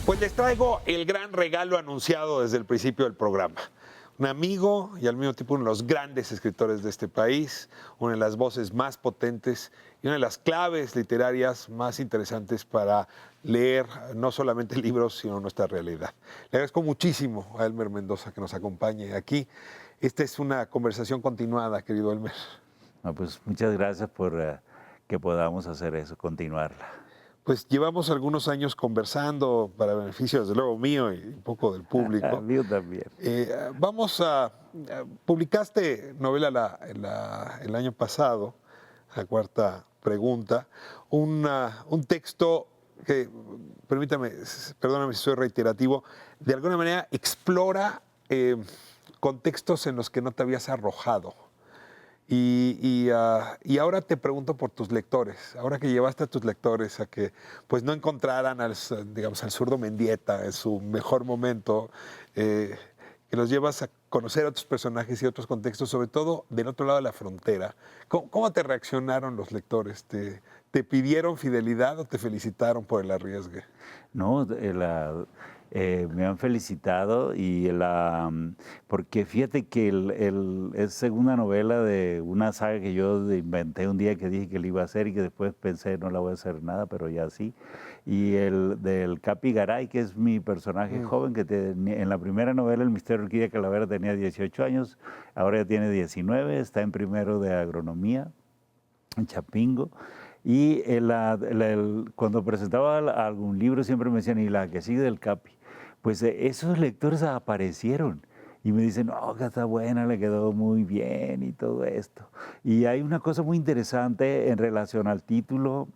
Pues les traigo el gran regalo anunciado desde el principio del programa. Un amigo y al mismo tiempo uno de los grandes escritores de este país, una de las voces más potentes y una de las claves literarias más interesantes para leer no solamente libros, sino nuestra realidad. Le agradezco muchísimo a Elmer Mendoza que nos acompañe aquí. Esta es una conversación continuada, querido Elmer. No, pues muchas gracias por que podamos hacer eso, continuarla. Pues llevamos algunos años conversando para beneficio, desde luego, mío y un poco del público. Mío también. Publicaste novela el año pasado, la cuarta pregunta, un texto que, perdóname si soy reiterativo, de alguna manera explora contextos en los que no te habías arrojado. Y ahora te pregunto por tus lectores, ahora que llevaste a tus lectores a que pues no encontraran al zurdo Mendieta en su mejor momento, que los llevas a conocer a otros personajes y otros contextos, sobre todo del otro lado de la frontera. ¿Cómo te reaccionaron los lectores? ¿Te pidieron fidelidad o te felicitaron por el arriesgue? No, me han felicitado porque fíjate que es segunda novela de una saga que yo inventé un día que dije que le iba a hacer y que después pensé no la voy a hacer nada, pero ya sí. Y el del Capi Garay, que es mi personaje joven, que en la primera novela, El misterio de Orquídea Calavera, tenía 18 años, ahora ya tiene 19, está en primero de agronomía, en Chapingo. Y cuando presentaba algún libro siempre me decían, y la que sigue del Capi. Pues esos lectores aparecieron y me dicen, oh, que está buena, le quedó muy bien y todo esto. Y hay una cosa muy interesante en relación al título,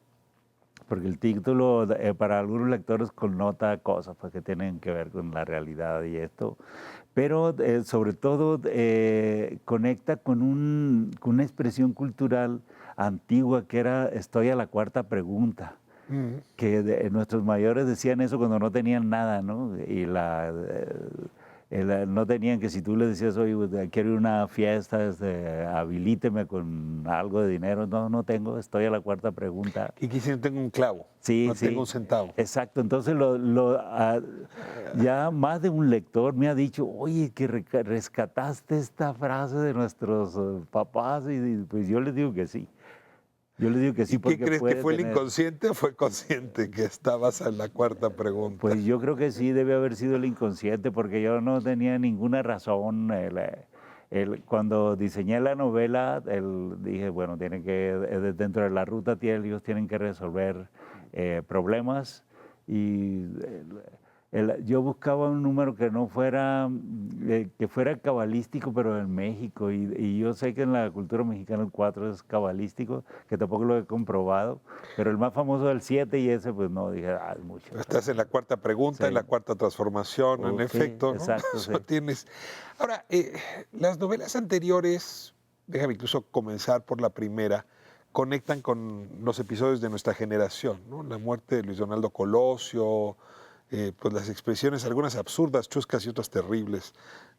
porque el título para algunos lectores connota cosas pues, que tienen que ver con la realidad y esto, pero sobre todo conecta con una expresión cultural antigua que era estoy a la cuarta pregunta. Que nuestros mayores decían eso cuando no tenían nada, ¿no? Y no tenían que si tú les decías, oye, quiero ir a una fiesta, habilíteme con algo de dinero. No, no tengo, estoy a la cuarta pregunta. Y que si no tengo un clavo, Sí, no sí, tengo un centavo. Exacto, entonces ya más de un lector me ha dicho, oye, que rescataste esta frase de nuestros papás, y pues yo les digo que sí. Yo les digo que sí ¿Y qué porque crees, que puede fue el tener. inconsciente o fue consciente que estabas en la cuarta pregunta? Pues yo creo que sí debe haber sido el inconsciente porque yo no tenía ninguna razón. Cuando diseñé la novela, dije, bueno, dentro de la ruta ellos tienen que resolver problemas y yo buscaba un número que no fuera, que fuera cabalístico, pero en México. Y yo sé que en la cultura mexicana el 4 es cabalístico, que tampoco lo he comprobado, pero el más famoso es el 7 y ese pues no, dije, es mucho. Estás en la cuarta pregunta, Sí. en la cuarta transformación, en Sí, efecto, ¿no? exacto, Eso sí. tienes. Ahora, las novelas anteriores, déjame incluso comenzar por la primera, conectan con los episodios de nuestra generación, ¿no? La muerte de Luis Donaldo Colosio, pues las expresiones, algunas absurdas, chuscas y otras terribles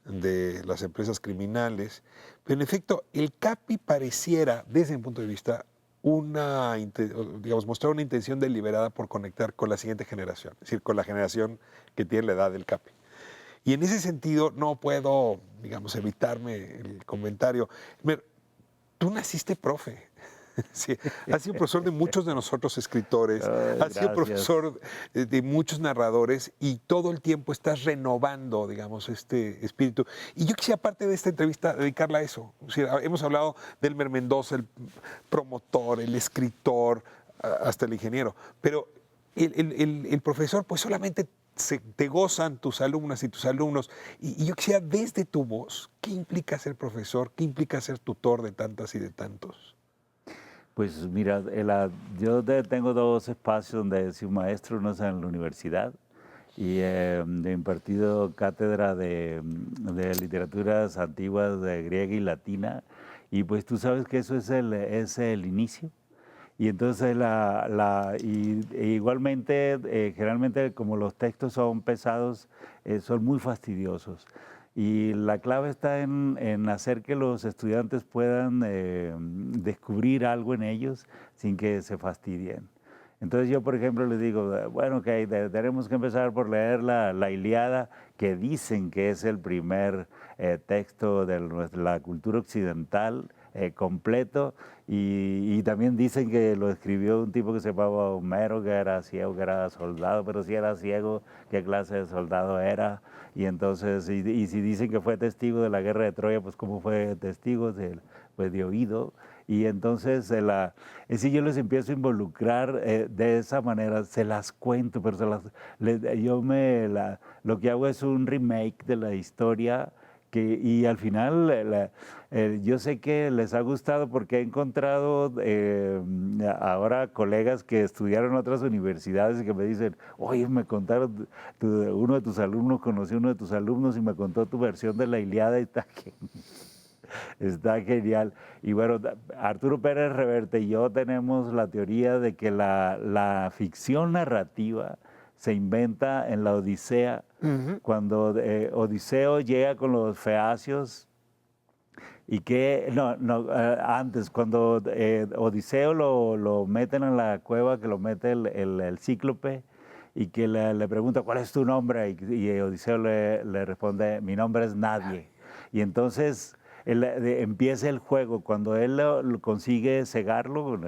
de las empresas criminales. Pero en efecto, el Capi pareciera, desde mi punto de vista, mostrar una intención deliberada por conectar con la siguiente generación, es decir, con la generación que tiene la edad del Capi. Y en ese sentido no puedo, evitarme el comentario. Tú naciste profe. Sí, has sido profesor de muchos de nosotros escritores, has sido Gracias. profesor de muchos narradores y todo el tiempo estás renovando, este espíritu. Y yo quisiera, aparte de esta entrevista, dedicarla a eso. O sea, hemos hablado de Elmer Mendoza, el promotor, el escritor, hasta el ingeniero, pero el profesor, pues solamente te gozan tus alumnas y tus alumnos. Y yo quisiera, desde tu voz, ¿qué implica ser profesor? ¿Qué implica ser tutor de tantas y de tantos? Pues mira, yo tengo dos espacios donde he sido maestro, uno es en la universidad y he impartido cátedra de literaturas antiguas de griega y latina, y pues tú sabes que eso es el inicio. Y entonces igualmente, generalmente como los textos son pesados, son muy fastidiosos. Y la clave está en hacer que los estudiantes puedan descubrir algo en ellos sin que se fastidien. Entonces yo, por ejemplo, les digo, bueno, que tenemos que empezar por leer la Ilíada, que dicen que es el primer texto de la cultura occidental completo, y también dicen que lo escribió un tipo que se llamaba Homero, que era ciego, que era soldado, pero si era ciego, ¿qué clase de soldado era? Y entonces, y si dicen que fue testigo de la guerra de Troya, pues ¿cómo fue testigo? Pues de oído. Y entonces si yo les empiezo a involucrar de esa manera, se las cuento, pero lo que hago es un remake de la historia y al final yo sé que les ha gustado porque he encontrado ahora colegas que estudiaron en otras universidades y que me dicen, oye, me contaron, uno de tus alumnos, conocí a uno de tus alumnos y me contó tu versión de la Ilíada y está genial. Y bueno, Arturo Pérez Reverte y yo tenemos la teoría de que la ficción narrativa se inventa en la Odisea, cuando Odiseo llega con los feacios y que, antes, cuando Odiseo lo meten en la cueva, que lo mete el cíclope, y que le pregunta, ¿cuál es tu nombre? Y Odiseo le responde, mi nombre es Nadie. Y entonces empieza el juego, cuando él lo consigue cegarlo,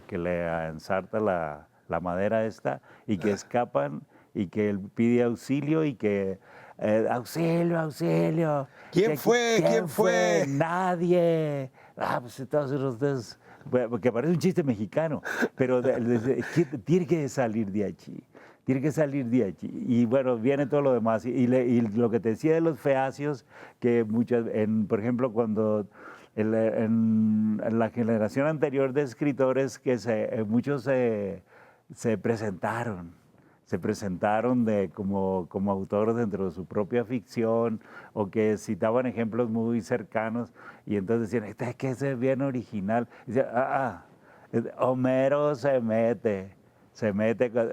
que le ensarta la madera esta, y que escapan, y que él pide auxilio, y que auxilio, auxilio. ¿Quién fue? ¿Quién fue? Nadie. Pues entonces ustedes, porque parece un chiste mexicano, pero tiene que salir de allí. Tiene que salir de allí. Y bueno, viene todo lo demás. Y lo que te decía de los feacios, que por ejemplo, cuando en la generación anterior de escritores, que muchos se presentaron como autores dentro de su propia ficción, o que citaban ejemplos muy cercanos, y entonces decían, este es que ese es bien original. Y decían, Homero se mete,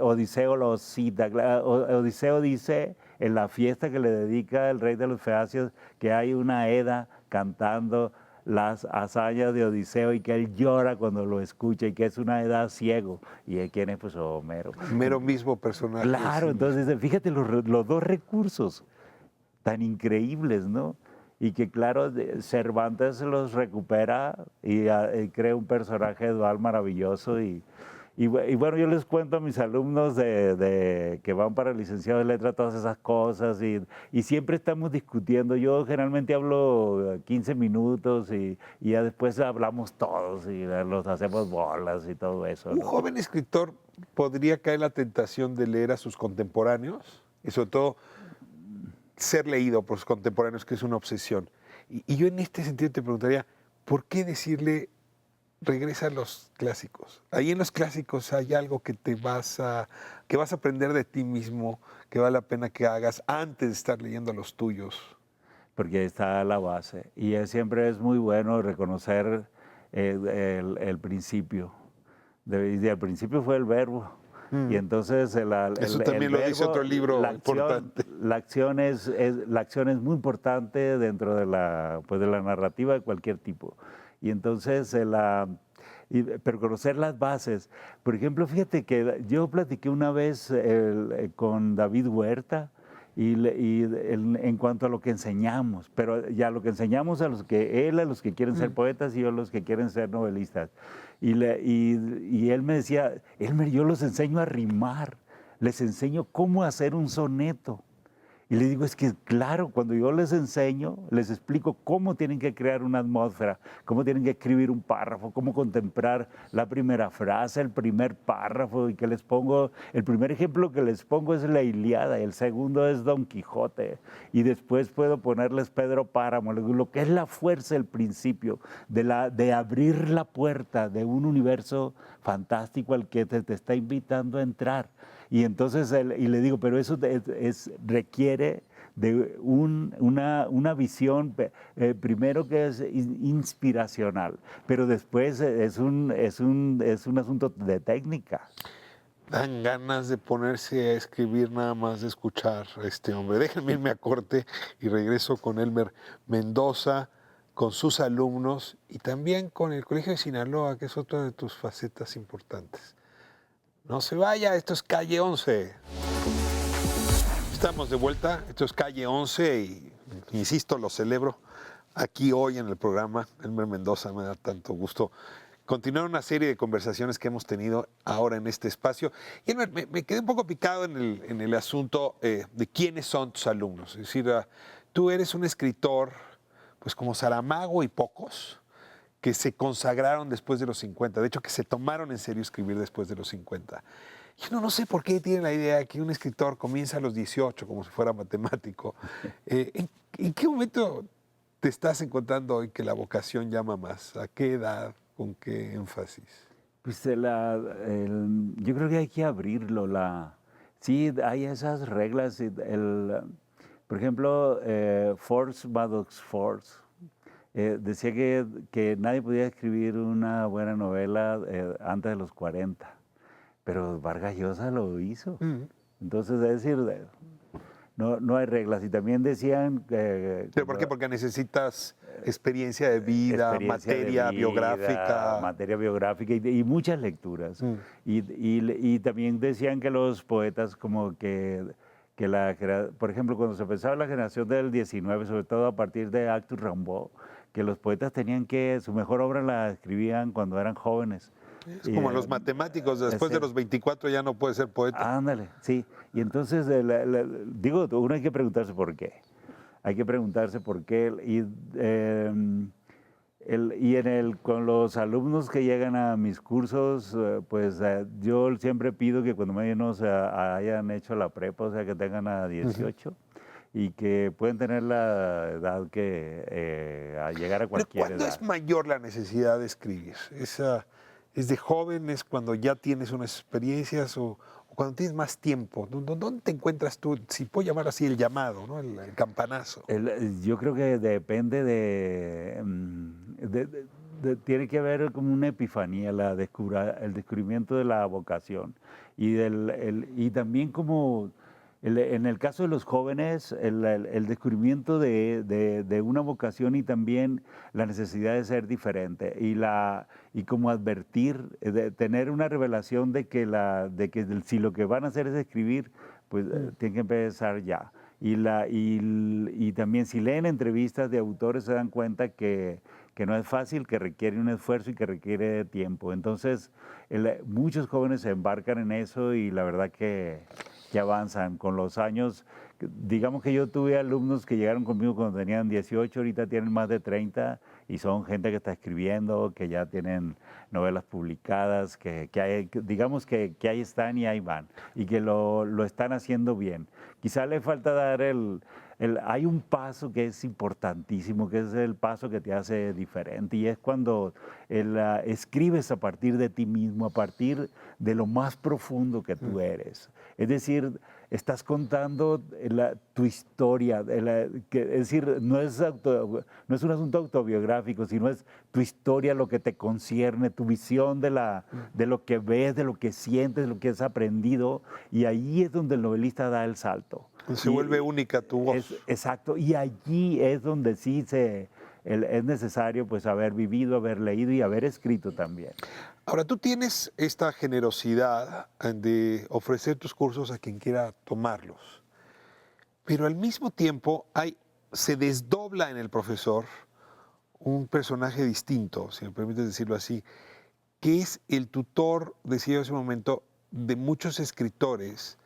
Odiseo lo cita. Odiseo dice en la fiesta que le dedica el rey de los feacios que hay una Eda cantando las hazañas de Odiseo y que él llora cuando lo escucha y que es una edad ciego. ¿Y quién es? Pues Homero. Homero mismo personaje. Claro, sí. entonces fíjate los dos recursos tan increíbles, ¿no? Y que claro, Cervantes los recupera y crea un personaje dual maravilloso y bueno, yo les cuento a mis alumnos que van para el licenciado de letra todas esas cosas y siempre estamos discutiendo. Yo generalmente hablo 15 minutos y ya después hablamos todos y los hacemos bolas y todo eso, Un ¿no? joven escritor podría caer en la tentación de leer a sus contemporáneos y sobre todo ser leído por sus contemporáneos, que es una obsesión. Y yo en este sentido te preguntaría, ¿por qué decirle regresa a los clásicos? Ahí en los clásicos hay algo que vas a aprender de ti mismo, que vale la pena que hagas antes de estar leyendo a los tuyos. Porque está la base. Y siempre es muy bueno reconocer el principio. Y el principio fue el verbo. Y entonces Eso también lo dice otro libro importante. La acción es muy importante dentro de la narrativa de cualquier tipo. Y entonces pero conocer las bases. Por ejemplo, fíjate que yo platiqué una vez con David Huerta en cuanto a lo que enseñamos, pero ya lo que enseñamos a los que quieren ser poetas y yo a los que quieren ser novelistas. Y él me decía, Elmer, yo los enseño a rimar, les enseño cómo hacer un soneto. Y le digo, es que claro, cuando yo les enseño, les explico cómo tienen que crear una atmósfera, cómo tienen que escribir un párrafo, cómo contemplar la primera frase, el primer párrafo, y que les pongo, el primer ejemplo que les pongo es la Ilíada, el segundo es Don Quijote, y después puedo ponerles Pedro Páramo, lo que es la fuerza, el principio, de abrir la puerta de un universo fantástico al que te está invitando a entrar. Y entonces, y le digo, pero eso requiere de una visión, primero que es inspiracional, pero después es un asunto de técnica. Dan ganas de ponerse a escribir nada más de escuchar a este hombre. Déjenme irme a corte y regreso con Elmer Mendoza, con sus alumnos y también con el Colegio de Sinaloa, que es otra de tus facetas importantes. No se vaya, esto es Calle 11. Estamos de vuelta, esto es Calle 11 y, insisto, lo celebro aquí hoy en el programa. Elmer Mendoza, me da tanto gusto continuar una serie de conversaciones que hemos tenido ahora en este espacio. Y Elmer, me quedé un poco picado en el asunto de quiénes son tus alumnos. Es decir, tú eres un escritor, pues como Saramago y pocos, que se consagraron después de los 50, de hecho que se tomaron en serio escribir después de los 50. Y uno no sé por qué tiene la idea que un escritor comienza a los 18 como si fuera matemático. ¿En qué momento te estás encontrando hoy que la vocación llama más? ¿A qué edad? ¿Con qué énfasis? Pues yo creo que hay que abrirlo. Sí, hay esas reglas. Por ejemplo, Force Madox Force decía que nadie podía escribir una buena novela antes de los 40, pero Vargas Llosa lo hizo. Mm. Entonces, es decir, no hay reglas. Y también decían ¿Pero por qué? Porque necesitas experiencia de vida, experiencia de materia vida, biográfica. materia biográfica y muchas lecturas. Mm. Y también decían que los poetas como por ejemplo, cuando se pensaba en la generación del 19, sobre todo a partir de Arthur Rimbaud, que los poetas tenían su mejor obra la escribían cuando eran jóvenes. Es como los matemáticos, después de los 24 ya no puede ser poeta. Ándale, sí. Y entonces, digo, uno hay que preguntarse por qué. Hay que preguntarse por qué. Con los alumnos que llegan a mis cursos, pues yo siempre pido que cuando menos hayan hecho la prepa, o sea, que tengan a 18 y que pueden tener la edad a llegar a ¿Pero cualquier cuándo edad. es mayor la necesidad de escribir? ¿Es de joven? ¿Es cuando ya tienes unas experiencias o cuando tienes más tiempo? ¿Dónde te encuentras tú? Si puedo llamar así el llamado, ¿no? El campanazo. Yo creo que depende tiene que haber como una epifanía, el descubrimiento de la vocación y también como en el caso de los jóvenes, el descubrimiento de una vocación y también la necesidad de ser diferente y como advertir, de tener una revelación de que si lo que van a hacer es escribir, pues tienen que empezar ya. Y también si leen entrevistas de autores se dan cuenta que no es fácil, que requiere un esfuerzo y que requiere tiempo. Entonces, muchos jóvenes se embarcan en eso y la verdad que avanzan con los años. Digamos que yo tuve alumnos que llegaron conmigo cuando tenían 18, ahorita tienen más de 30 y son gente que está escribiendo, que ya tienen novelas publicadas, digamos que ahí están y ahí van y que lo están haciendo bien. Quizá le falta dar hay un paso que es importantísimo, que es el paso que te hace diferente y es cuando escribes a partir de ti mismo, a partir de lo más profundo que tú eres. Es decir, estás contando tu historia, es decir, no es un asunto autobiográfico, sino es tu historia, lo que te concierne, tu visión de lo que ves, de lo que sientes, de lo que has aprendido, y ahí es donde el novelista da el salto. Se vuelve única tu voz. Exacto, y allí es donde sí es necesario pues haber vivido, haber leído y haber escrito también. Ahora, tú tienes esta generosidad de ofrecer tus cursos a quien quiera tomarlos, pero al mismo tiempo se desdobla en el profesor un personaje distinto, si me permites decirlo así, que es el tutor, decía yo hace un momento, de muchos escritores.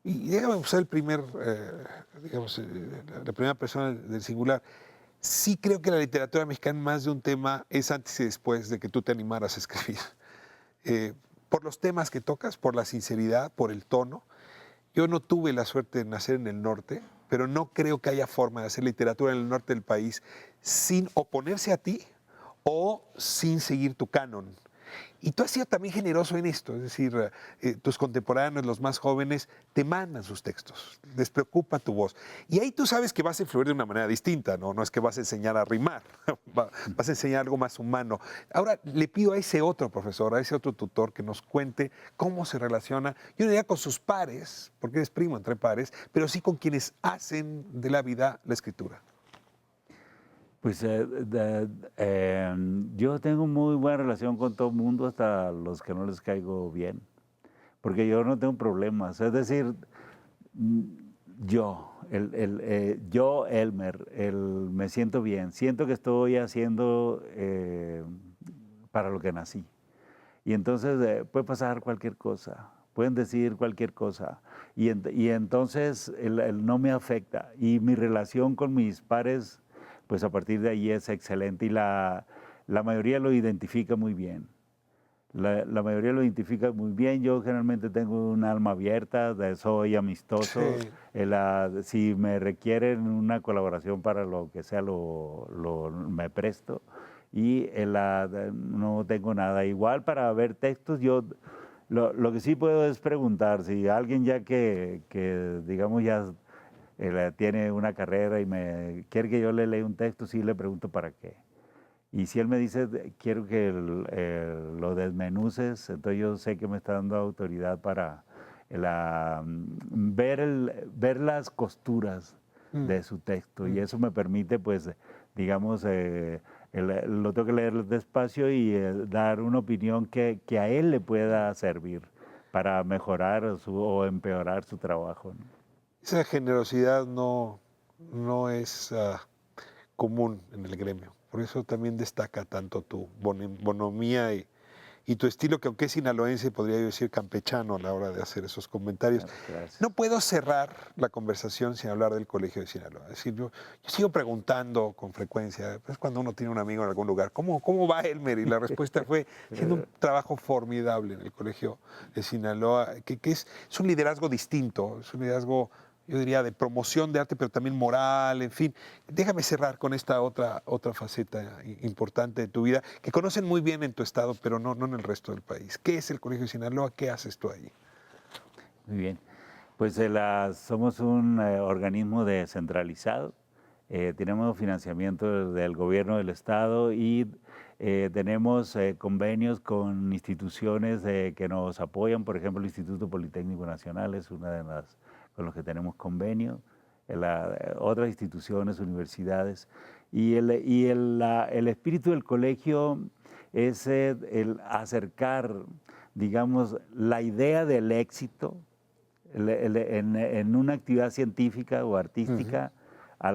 Y déjame usar la primera persona del singular. Sí creo que la literatura mexicana, más de un tema, es antes y después de que tú te animaras a escribir. Por los temas que tocas, por la sinceridad, por el tono. Yo no tuve la suerte de nacer en el norte, pero no creo que haya forma de hacer literatura en el norte del país sin oponerse a ti o sin seguir tu canon. Y tú has sido también generoso en esto, es decir, tus contemporáneos, los más jóvenes, te mandan sus textos, les preocupa tu voz. Y ahí tú sabes que vas a influir de una manera distinta, ¿no? No es que vas a enseñar a rimar, vas a enseñar algo más humano. Ahora le pido a ese otro profesor, a ese otro tutor, que nos cuente cómo se relaciona, yo no diría con sus pares, porque eres primo entre pares, pero sí con quienes hacen de la vida la escritura. Pues yo tengo muy buena relación con todo el mundo, hasta los que no les caigo bien. porque yo no tengo problemas. Es decir, mm, yo, Elmer, me siento bien, siento que estoy haciendo para lo que nací. Y entonces puede pasar cualquier cosa, pueden decir cualquier cosa. Y entonces no me afecta. Y mi relación con mis pares, pues a partir de ahí es excelente y la mayoría lo identifica muy bien. La mayoría lo identifica muy bien. Yo generalmente tengo un alma abierta, soy amistoso. Sí. Si me requieren una colaboración para lo que sea, me presto. Y no tengo nada. Igual para ver textos, lo que sí puedo es preguntar si alguien ya que digamos, ya tiene una carrera y me quiere que yo le lea un texto, sí le pregunto para qué. Y si él me dice, quiero que lo desmenuces, entonces yo sé que me está dando autoridad para ver las costuras de su texto. Y eso me permite, pues, digamos, lo tengo que leer despacio y dar una opinión que a él le pueda servir para mejorar o empeorar su trabajo, ¿no? Esa generosidad no es común en el gremio. Por eso también destaca tanto tu bonomía y tu estilo, que aunque es sinaloense, podría yo decir campechano a la hora de hacer esos comentarios. Gracias. No puedo cerrar la conversación sin hablar del Colegio de Sinaloa. Es decir, yo sigo preguntando con frecuencia, pues cuando uno tiene un amigo en algún lugar, ¿cómo va Elmer? Y la respuesta fue haciendo un trabajo formidable en el Colegio de Sinaloa, que es un liderazgo distinto, es un liderazgo, yo diría, de promoción de arte, pero también moral, en fin. Déjame cerrar con esta otra faceta importante de tu vida, que conocen muy bien en tu estado, pero no en el resto del país. ¿Qué es el Colegio de Sinaloa? ¿Qué haces tú ahí? Muy bien. Pues somos un organismo descentralizado. Tenemos financiamiento del gobierno del estado y tenemos convenios con instituciones que nos apoyan. Por ejemplo, el Instituto Politécnico Nacional es una de las con los que tenemos convenio. Otras instituciones, universidades. El espíritu del colegio es el acercar, digamos, la idea del éxito en una actividad científica o artística a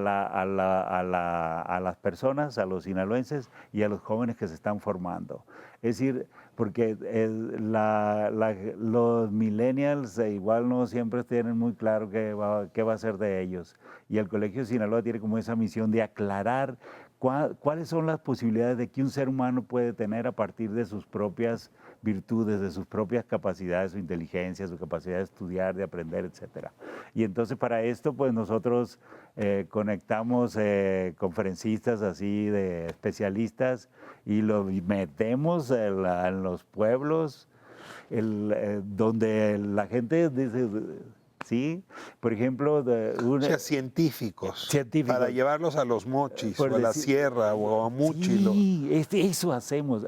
las personas, a los sinaloenses y a los jóvenes que se están formando. Es decir, porque los millennials igual no siempre tienen muy claro qué va a ser de ellos. Y el Colegio de Sinaloa tiene como esa misión de aclarar cuáles son las posibilidades de que un ser humano puede tener a partir de sus propias virtudes, de sus propias capacidades, su inteligencia, su capacidad de estudiar, de aprender, etc. Y entonces para esto, pues nosotros conectamos conferencistas así de especialistas y los metemos en los pueblos donde la gente dice, sí, por ejemplo, O sea, científicos, para científicos. llevarlos a los mochis, Por o a la decir, sierra, o a Muchil. sí, eso hacemos.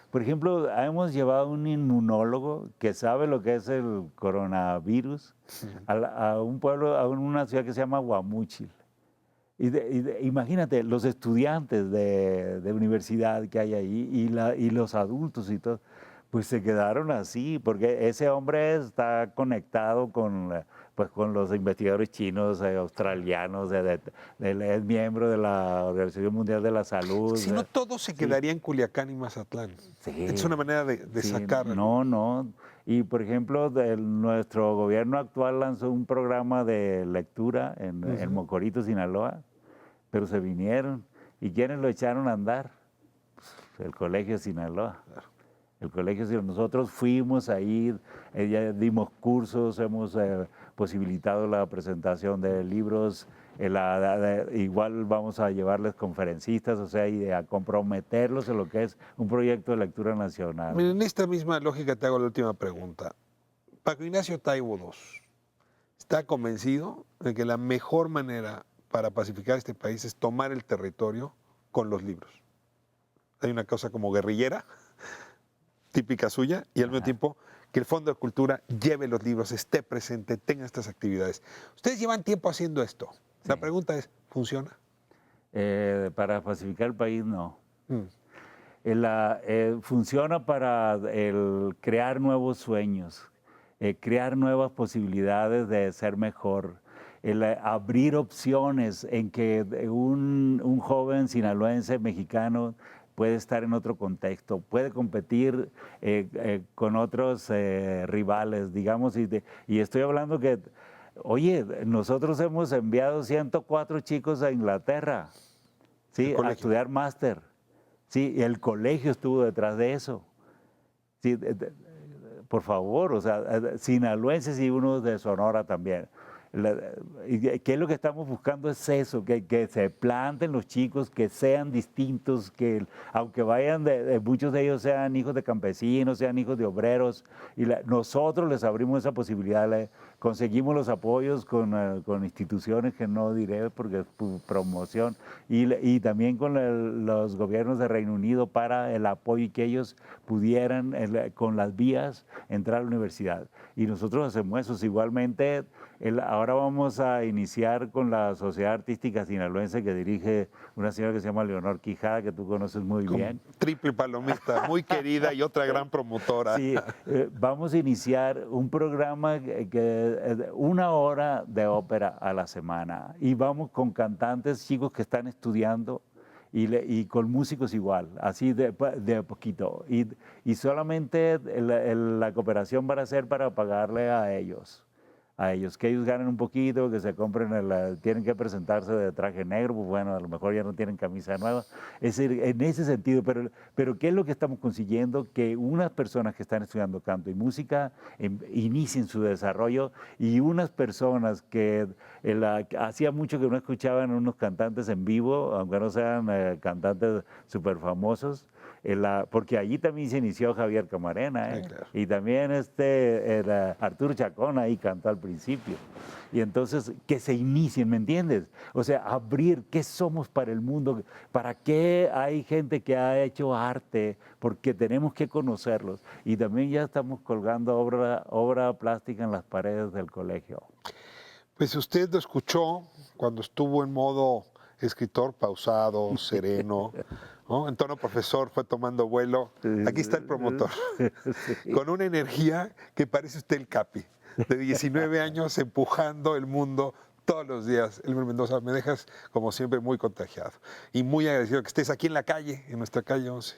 Por ejemplo, hemos llevado un inmunólogo que sabe lo que es el coronavirus a un pueblo, a una ciudad que se llama Guamúchil. Imagínate, los estudiantes de universidad que hay ahí y los adultos y todo, pues se quedaron así, porque ese hombre está conectado pues con los investigadores chinos, australianos, es miembro de la Organización Mundial de la Salud. Si no, todo se Sí, quedaría en Culiacán y Mazatlán. Es sí, una manera de sí, sacarlo. no. Y por ejemplo, nuestro gobierno actual lanzó un programa de lectura en Mocorito, Sinaloa, pero se vinieron. ¿Y quiénes lo echaron a andar? Pues, el Colegio de Sinaloa. El Colegio de Sinaloa. Nosotros fuimos ahí, ya dimos cursos, hemos posibilitado la presentación de libros. Igual vamos a llevarles conferencistas, o sea, y a comprometerlos en lo que es un proyecto de lectura nacional. Mira, en esta misma lógica te hago la última pregunta. Paco Ignacio Taibo II está convencido de que la mejor manera para pacificar este país es tomar el territorio con los libros. Hay una cosa como guerrillera, típica suya, y al mismo tiempo que el Fondo de Cultura lleve los libros, esté presente, tenga estas actividades. Ustedes llevan tiempo haciendo esto. La Sí. pregunta es, ¿funciona? Para pacificar el país, no. Mm. Funciona para crear nuevos sueños. crear nuevas posibilidades de ser mejor, el abrir opciones en que un joven sinaloense mexicano puede estar en otro contexto, puede competir con otros rivales, digamos, y estoy hablando que, oye, nosotros hemos enviado 104 chicos a Inglaterra, El ¿sí? A colegio. estudiar máster, ¿sí? Y el colegio estuvo detrás de eso. Sí, por favor, o sea, sinaloenses y uno de Sonora también. Y ¿qué es lo que estamos buscando? Es eso, que se planten los chicos, que sean distintos, que aunque vayan, muchos de ellos sean hijos de campesinos, sean hijos de obreros, y nosotros les abrimos esa posibilidad, conseguimos los apoyos con instituciones que no diré porque es promoción, y también con los gobiernos de Reino Unido para el apoyo y que ellos pudieran, con las vías, entrar a la universidad. Y nosotros hacemos eso. Igualmente, ahora vamos a iniciar con la Sociedad Artística Sinaloense que dirige una señora que se llama Leonor Quijada, que tú conoces muy bien. Triple palomista, muy querida y otra gran promotora. Sí, vamos a iniciar un programa una hora de ópera a la semana y vamos con cantantes, chicos que están estudiando y con músicos igual, así de poquito. Y solamente la cooperación va a ser para pagarle a ellos, que ellos ganen un poquito, que se compren, tienen que presentarse de traje negro, pues bueno, a lo mejor ya no tienen camisa nueva. Es decir, en ese sentido, pero ¿qué es lo que estamos consiguiendo? Que unas personas que están estudiando canto y música inicien su desarrollo y unas personas que hacía mucho que no escuchaban unos cantantes en vivo, aunque no sean cantantes súper famosos, porque allí también se inició Javier Camarena, Sí, claro. y también Arturo Chacón ahí cantó al principio. Y entonces, que se inicien, ¿me entiendes? O sea, abrir qué somos para el mundo, para qué hay gente que ha hecho arte, porque tenemos que conocerlos. Y también ya estamos colgando obra plástica en las paredes del colegio. Pues usted lo escuchó cuando estuvo en modo escritor, pausado, sereno, ¿no? En tono profesor, fue tomando vuelo. Aquí está el promotor, Sí. con una energía que parece usted el Capi, de 19 años empujando el mundo todos los días. Elmer Mendoza, me dejas como siempre muy contagiado y muy agradecido que estés aquí en la calle, en nuestra calle 11.